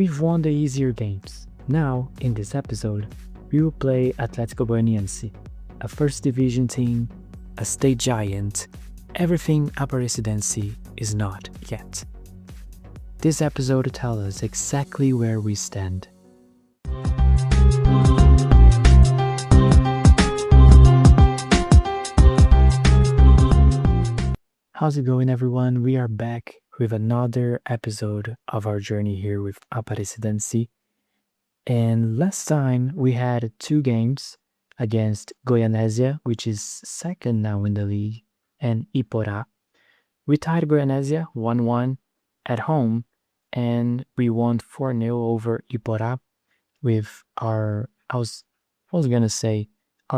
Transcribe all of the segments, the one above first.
We've won the easier games. Now, in this episode, we will play Atlético Goianiense, a first division team, a state giant, everything Aparecidense is not yet. This episode tells us exactly where we stand. How's it going, everyone? We are back with another episode of our journey here with Aparecidense. And last time we had 2 games against Goianésia, which is second now in the league, and Iporá. We tied Goianésia 1-1 at home, and we won 4-0 over Iporá with our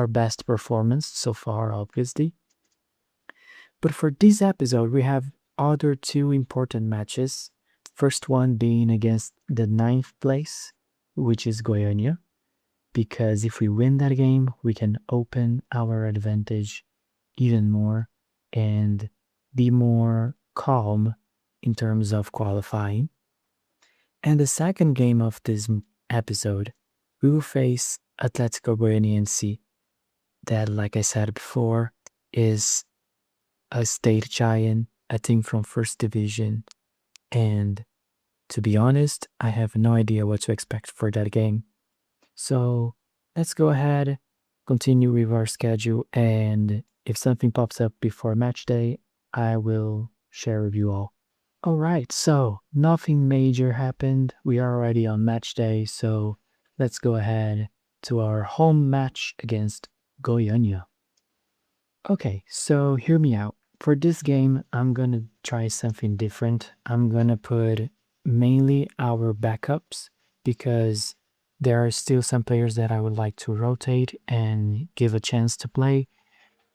best performance so far, obviously. But for this episode, we have other 2 important matches. First one being against the 9th place, which is Goiânia, because if we win that game, we can open our advantage even more and be more calm in terms of qualifying. And the second game of this episode, we will face Atlético Goianiense, that, like I said before, is a state giant, a team from first division, and to be honest, I have no idea what to expect for that game. So let's go ahead, continue with our schedule, and if something pops up before match day, I will share with you all. Alright, so nothing major happened. We are already on match day, so let's go ahead to our home match against Goiânia. Okay, so hear me out. For this game, I'm gonna try something different. I'm gonna put mainly our backups because there are still some players that I would like to rotate and give a chance to play.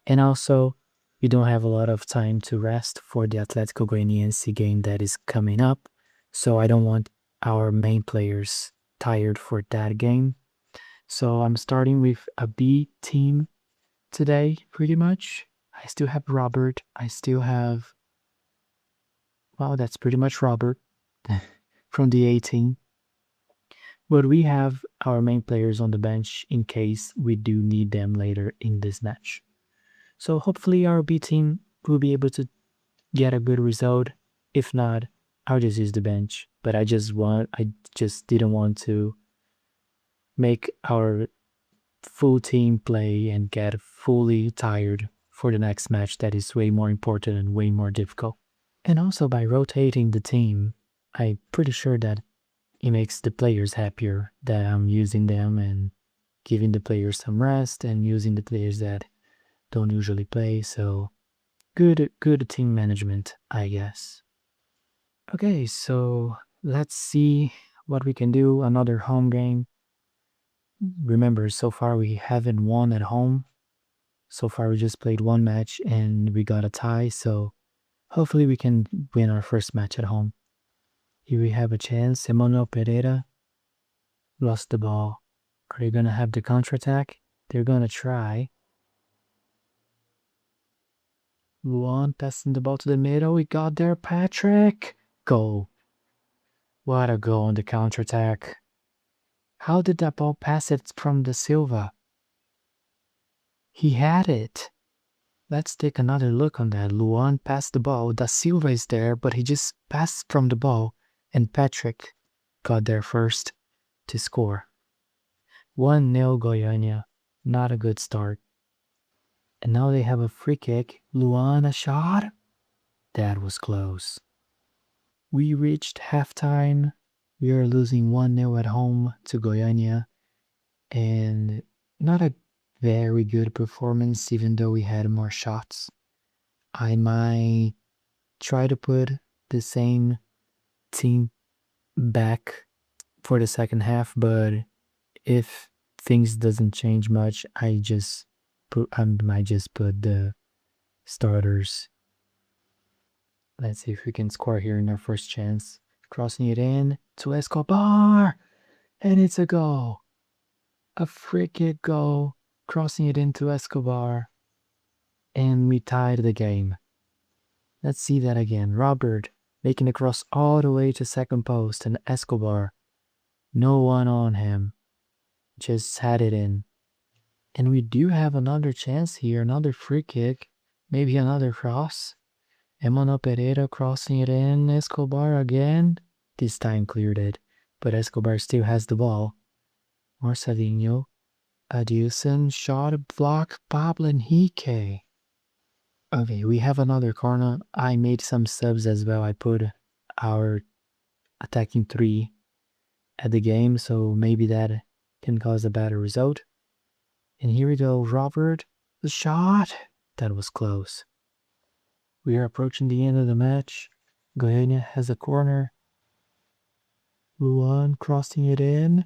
And also, we don't have a lot of time to rest for the Atlético Goianiense game that is coming up. So I don't want our main players tired for that game. So I'm starting with a B team today, pretty much. I still have Robert. That's pretty much Robert from the 18. But we have our main players on the bench in case we do need them later in this match. So hopefully our B team will be able to get a good result. If not, I'll just use the bench. But I just didn't want to make our full team play and get fully tired for the next match that is way more important and way more difficult. And also by rotating the team, I'm pretty sure that it makes the players happier that I'm using them and giving the players some rest and using the players that don't usually play. So good team management, I guess. Okay, so let's see what we can do. Another home game. Remember, so far we haven't won at home. So far we just played 1 match and we got a tie, so hopefully we can win our first match at home. Here we have a chance. Emmanuel Pereira lost the ball. Are they gonna have the counterattack? They're gonna try. Luan passing the ball to the middle. We got there, Patrick. Goal. What a goal on the counterattack. How did that ball pass it from the Silva? He had it. Let's take another look on that. Luan passed the ball. Da Silva is there, but he just passed from the ball. And Patrick got there first to score. 1-0 Goiânia. Not a good start. And now they have a free kick. Luan, a shot. That was close. We reached halftime. We are losing 1-0 at home to Goiânia. And not a very good performance, even though we had more shots. I might try to put the same team back for the second half, but if things doesn't change much, I might just put the starters. Let's see if we can score here in our first chance. Crossing it in to Escobar, and it's a goal. A free kick goal. Crossing it into Escobar, and we tied the game. Let's see that again. Robert making a cross all the way to second post, and Escobar No one on him. Just had it in. And we do have another chance here, another free kick, maybe another cross. Emmanuel Pereira crossing it in, Escobar again. This time cleared it, but Escobar still has the ball. Marcelinho, Adilson, shot, block, Pablo Henrique. Okay, we have another corner. I made some subs as well. I put our attacking three at the game, so maybe that can cause a better result. And here we go, Robert, the shot. That was close. We are approaching the end of the match. Goiânia has a corner. Luan crossing it in.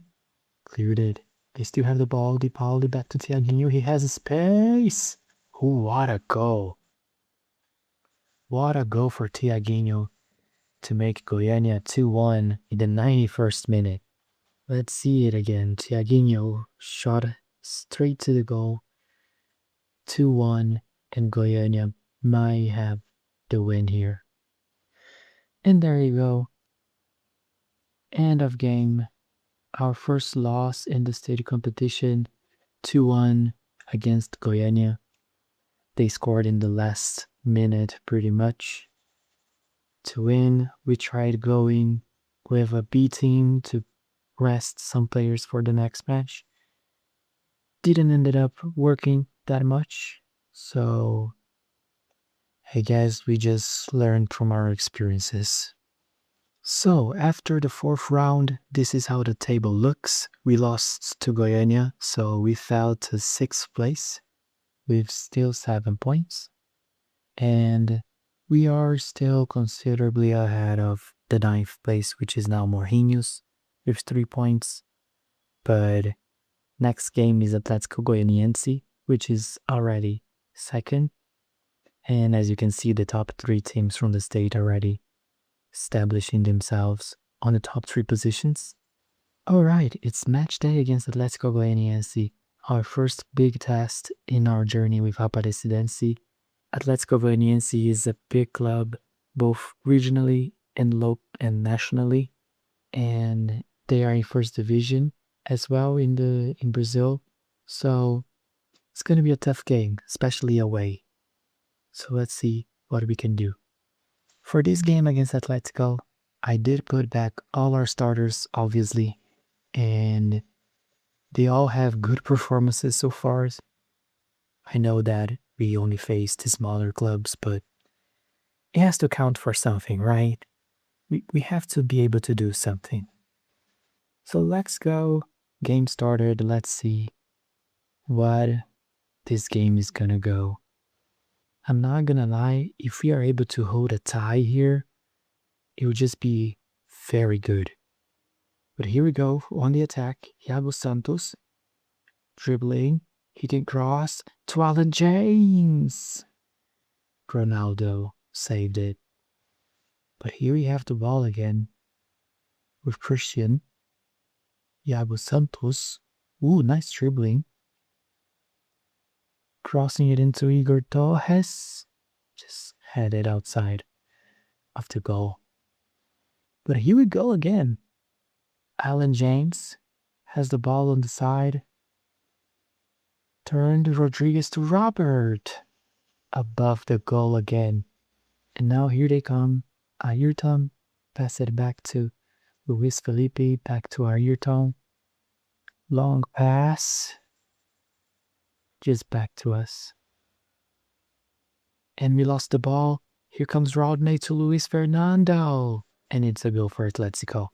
Cleared it. They still have the ball. Di Pauli back to Thiaguinho. He has a space. Ooh, what a goal. What a goal for Thiaguinho to make Goiânia 2-1 in the 91st minute. Let's see it again. Thiaguinho shot straight to the goal. 2-1, and Goiânia might have the win here. And there you go. End of game. Our first loss in the state competition. 2-1 against Goiânia. They scored in the last minute pretty much. To win, we tried going with a B team to rest some players for the next match. Didn't end up working that much, so I guess we just learned from our experiences. So after the fourth round, this is how the table looks. We lost to Goiânia, so we fell to 6th place with still 7 points. And we are still considerably ahead of the 9th place, which is now Morrinhos, with 3 points. But next game is Atlético Goianiense, which is already 2nd. And as you can see, the top 3 teams from the state already establishing themselves on the top 3 positions. Alright, it's match day against Atlético Goianiense, our first big test in our journey with Aparecidense. Atlético Goianiense is a big club, both regionally and local and nationally, and they are in first division as well in Brazil. So it's gonna be a tough game, especially away. So let's see what we can do. For this game against Atlético, I did put back all our starters, obviously, and they all have good performances so far. I know that we only faced smaller clubs, but it has to count for something, right? We have to be able to do something. So let's go. Game started. Let's see what this game is gonna go. I'm not gonna lie, if we are able to hold a tie here, it would just be very good. But here we go on the attack. Iago Santos dribbling, hitting cross to Alan James. Ronaldo saved it. But here we have the ball again with Christian. Iago Santos. Ooh, nice dribbling. Crossing it into Igor Torres. Just had it outside of the goal. But here we go again. Alan James has the ball on the side. Turned Rodriguez to Robert. Above the goal again. And now here they come. Ayrton. Pass it back to Luis Felipe. Back to Ayrton. Long pass. Just back to us. And we lost the ball. Here comes Rodney to Luis Fernando. And it's a goal for Atletico.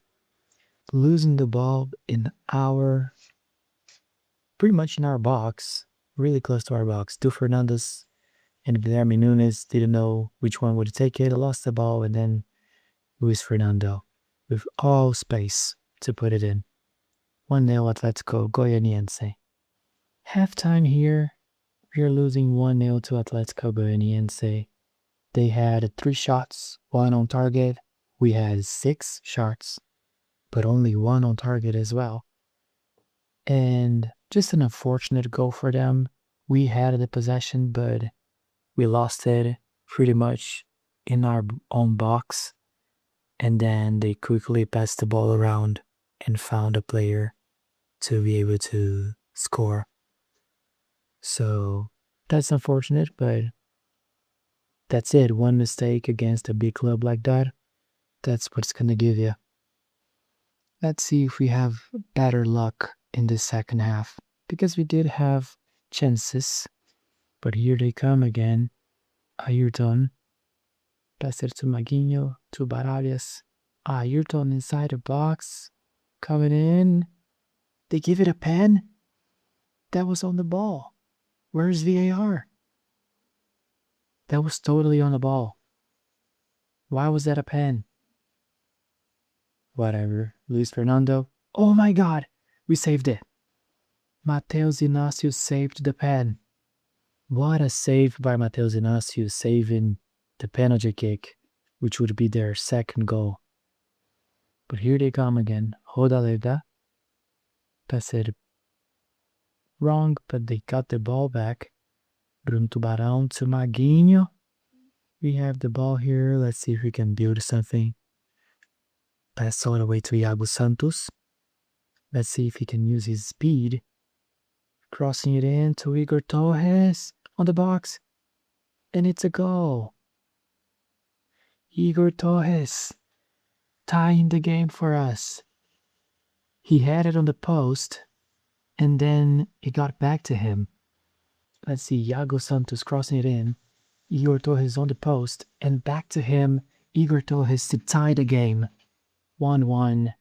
Losing the ball in our, pretty much in our box, really close to our box. Two Fernandes and Guilherme Nunes didn't know which one would take it. Lost the ball, and then Luis Fernando with all space to put it in. 1-0 Atlético Goianiense. Halftime here, we are losing 1-0 to Atlético Goianiense. They had 3 shots, 1 on target. We had 6 shots, but only 1 on target as well. And just an unfortunate goal for them. We had the possession, but we lost it pretty much in our own box. And then they quickly passed the ball around and found a player to be able to score. So that's unfortunate, but that's it. One mistake against a big club like that, that's what's gonna give you. Let's see if we have better luck in the second half, because we did have chances, but here they come again. Ayrton, pass it to Maguinho, to Baralhas. Ayrton inside the box, coming in. They give it a pen. That was on the ball. Where's VAR? That was totally on the ball. Why was that a pen? Whatever. Luis Fernando. Oh my god! We saved it. Matheus Inácio saved the pen. What a save by Matheus Inácio, saving the penalty kick, which would be their second goal. But here they come again. Rodaleda. Pass it wrong, but they got the ball back. Bruno Tubarão to Maguinho. We have the ball here. Let's see if we can build something. Pass all the way to Iago Santos. Let's see if he can use his speed. Crossing it in to Igor Torres on the box. And it's a goal. Igor Torres tying the game for us. He had it on the post, and then it got back to him. Let's see, Iago Santos crossing it in. Igor Torres on the post, and back to him. Igor Torres to tie the game. 1-1.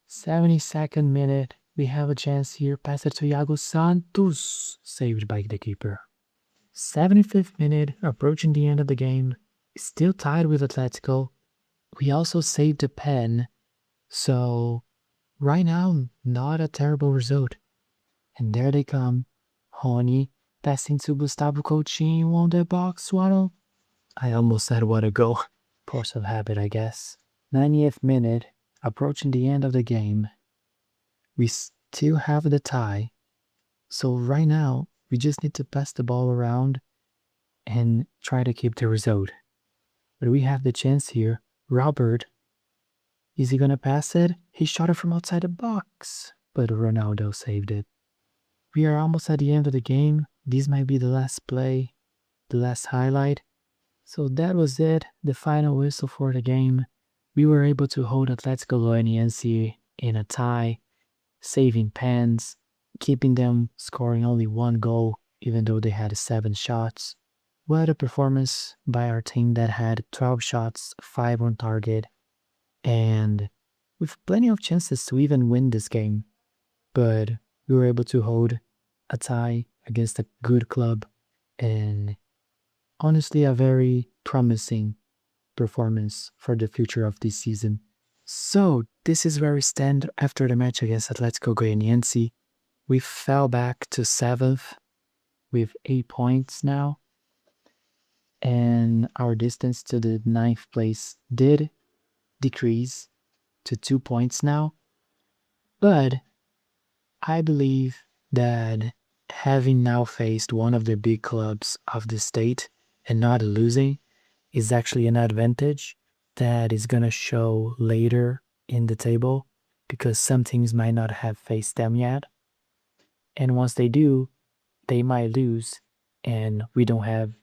72nd minute. We have a chance here. Pass it to Iago Santos. Saved by the keeper. 75th minute. Approaching the end of the game. Still tied with Atletico. We also saved the pen. So, right now, not a terrible result. And there they come. Rony passing to Gustavo Coutinho on the box. Waddle. I almost said what a goal. Force of habit, I guess. 90th minute. Approaching the end of the game. We still have the tie. So right now, we just need to pass the ball around and try to keep the result. But we have the chance here. Robert. Is he gonna pass it? He shot it from outside the box. But Ronaldo saved it. We are almost at the end of the game. This might be the last play, the last highlight. So that was it, the final whistle for the game. We were able to hold Atlético Goianiense in a tie, saving pens, keeping them scoring only one goal, even though they had 7 shots. What a performance by our team that had 12 shots, 5 on target, and with plenty of chances to even win this game. But we were able to hold a tie against a good club, and honestly a very promising performance for the future of this season. So this is where we stand after the match against Atlético Goianiense. We fell back to 7th with 8 points now, and our distance to the 9th place did decrease to 2 points now. But I believe that having now faced one of the big clubs of the state and not losing is actually an advantage that is going to show later in the table, because some teams might not have faced them yet. And once they do, they might lose, and we don't have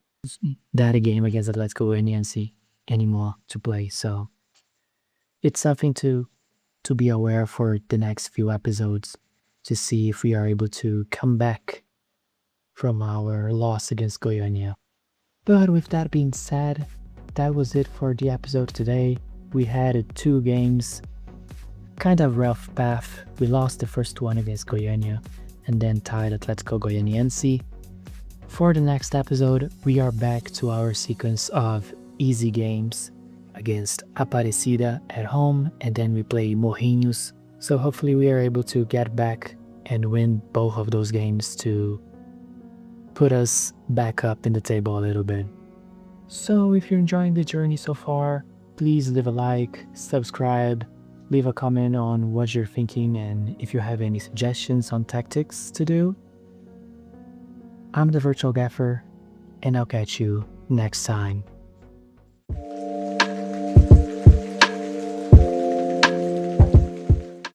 that game against Atlético Goianiense anymore to play. So it's something to be aware for the next few episodes, to see if we are able to come back from our loss against Goiânia. But with that being said, that was it for the episode today. We had 2 games, kind of rough path. We lost the first one against Goiânia and then tied Atlético Goianiense. For the next episode, we are back to our sequence of easy games against Aparecida at home, and then we play Morrinhos. So hopefully we are able to get back and win both of those games to put us back up in the table a little bit. So if you're enjoying the journey so far, please leave a like, subscribe, leave a comment on what you're thinking, and if you have any suggestions on tactics to do. I'm the Virtual Gaffer, and I'll catch you next time.